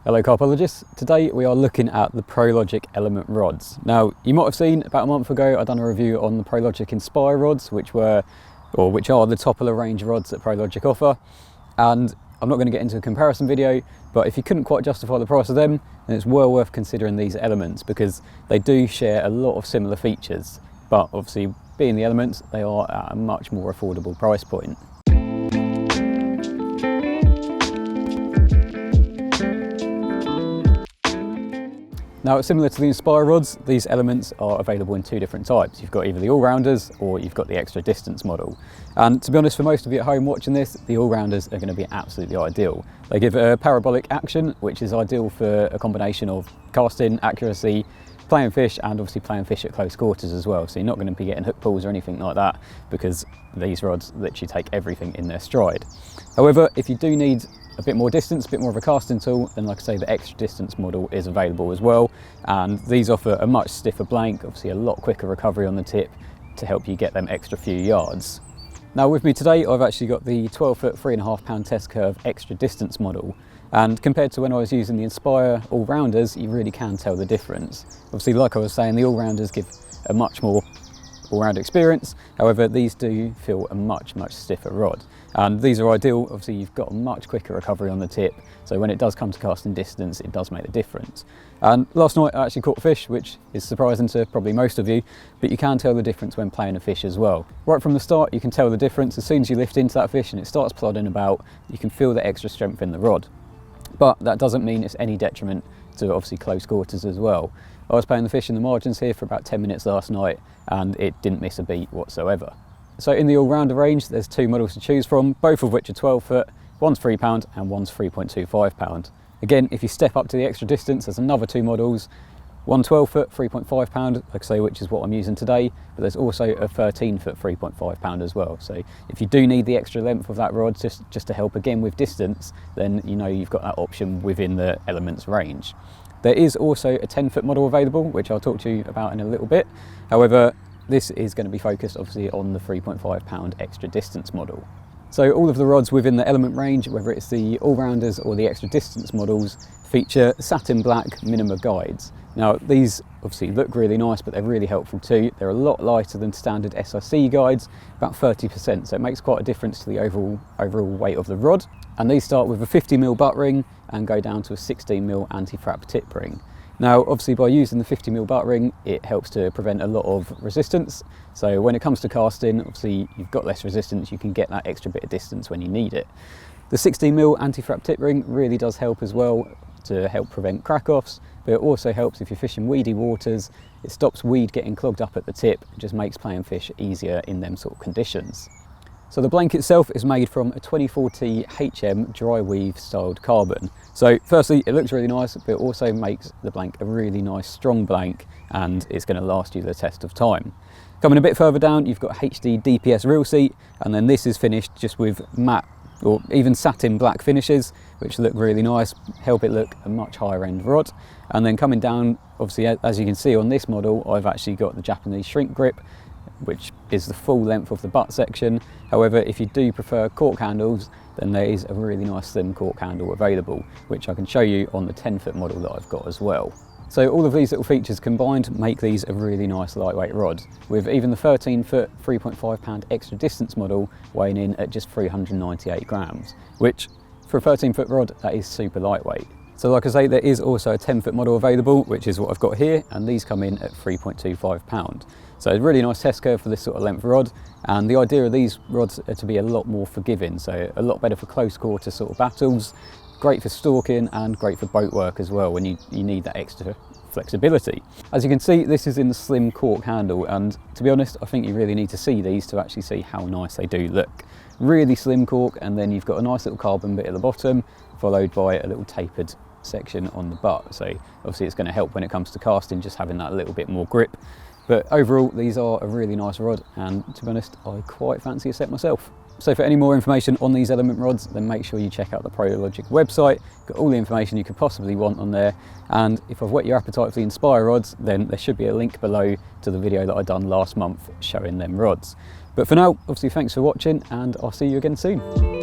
Hello Carpologists, today we are looking at the Prologic element rods. Now you might have seen about a month ago I've done a review on the Prologic 𝗙𝗵𝗿 rods which are the top of the range rods that Prologic offer, and I'm not going to get into a comparison video, but if you couldn't quite justify the price of them, then it's well worth considering these elements because they do share a lot of similar features, but obviously being the elements they are at a much more affordable price point. Now, similar to the 𝗙𝗵𝗿 rods, these elements are available in two different types. You've got either the all-rounders or you've got the extra distance model. And to be honest, for most of you at home watching this, the all-rounders are going to be absolutely ideal. They give a parabolic action, which is ideal for a combination of casting, accuracy, playing fish, and obviously playing fish at close quarters as well. So you're not going to be getting hook pulls or anything like that because these rods literally take everything in their stride. However, if you do need a bit more distance, a bit more of a casting tool, then like I say, the extra distance model is available as well. And these offer a much stiffer blank, obviously a lot quicker recovery on the tip to help you get them extra few yards. Now with me today, I've actually got the 12-foot 3.5 pound test curve extra distance model. And compared to when I was using the 𝗙𝗵𝗿 all-rounders, you really can tell the difference. Obviously, like I was saying, the all-rounders give a much more all-round experience. However, these do feel a much stiffer rod. And these are ideal. Obviously, you've got a much quicker recovery on the tip. So when it does come to casting distance, it does make the difference. And last night I actually caught a fish, which is surprising to probably most of you, but you can tell the difference when playing a fish as well. Right from the start, you can tell the difference. As soon as you lift into that fish and it starts plodding about, you can feel the extra strength in the rod. But that doesn't mean it's any detriment to obviously close quarters as well. I was playing the fish in the margins here for about 10 minutes last night and it didn't miss a beat whatsoever. So in the all-rounder range, there's two models to choose from, both of which are 12 foot, one's £3 and one's £3.25. Again, if you step up to the extra distance, there's another two models, one 12 foot, £3.5, like I say, which is what I'm using today, but there's also a 13 foot, £3.5 as well. So if you do need the extra length of that rod just to help again with distance, then you know you've got that option within the elements range. There is also a 10-foot model available, which I'll talk to you about in a little bit. However, this is going to be focused obviously on the £3.5 extra distance model. So all of the rods within the element range, whether it's the all-rounders or the extra distance models, feature satin black minima guides. Now these obviously look really nice, but they're really helpful too. They're a lot lighter than standard 𝗙𝗏𝗍 guides, about 30%, so it makes quite a difference to the overall weight of the rod. And these start with a 50mm butt ring and go down to a 16mm anti-frap tip ring. Now obviously by using the 50mm butt ring, it helps to prevent a lot of resistance. So when it comes to casting, obviously you've got less resistance, you can get that extra bit of distance when you need it. The 16mm anti-frap tip ring really does help as well to help prevent crack-offs, but it also helps if you're fishing weedy waters. It stops weed getting clogged up at the tip and just makes playing fish easier in them sort of conditions. So the blank itself is made from a 24T HM dry weave styled carbon. So firstly, it looks really nice, but it also makes the blank a really nice strong blank and it's going to last you the test of time. Coming a bit further down, you've got HD DPS reel seat, and then this is finished just with matte or even satin black finishes, which look really nice, help it look a much higher end rod. And then coming down, obviously as you can see on this model, I've actually got the Japanese shrink grip, which is the full length of the butt section. However, if you do prefer cork handles, then there is a really nice slim cork handle available, which I can show you on the 10-foot model that I've got as well. So all of these little features combined make these a really nice lightweight rod, with even the 13-foot 3.5 pound extra distance model weighing in at just 398 grams, which for a 13-foot rod, that is super lightweight. So like I say, there is also a 10-foot model available, which is what I've got here, and these come in at 3.25 pound. So a really nice test curve for this sort of length rod, and the idea of these rods are to be a lot more forgiving, so a lot better for close quarter sort of battles, great for stalking and great for boat work as well when you need that extra flexibility. As you can see, this is in the slim cork handle, and to be honest, I think you really need to see these to actually see how nice they do look. Really slim cork, and then you've got a nice little carbon bit at the bottom, followed by a little tapered section on the butt. So obviously it's going to help when it comes to casting, just having that little bit more grip. But overall, these are a really nice rod, and to be honest, I quite fancy a set myself. So for any more information on these element rods, then make sure you check out the Prologic website. Got all the information you could possibly want on there. And if I've whet your appetite for the 𝗙𝗏𝗿 rods, then there should be a link below to the video that I done last month showing them rods. But for now, obviously thanks for watching, and I'll see you again soon.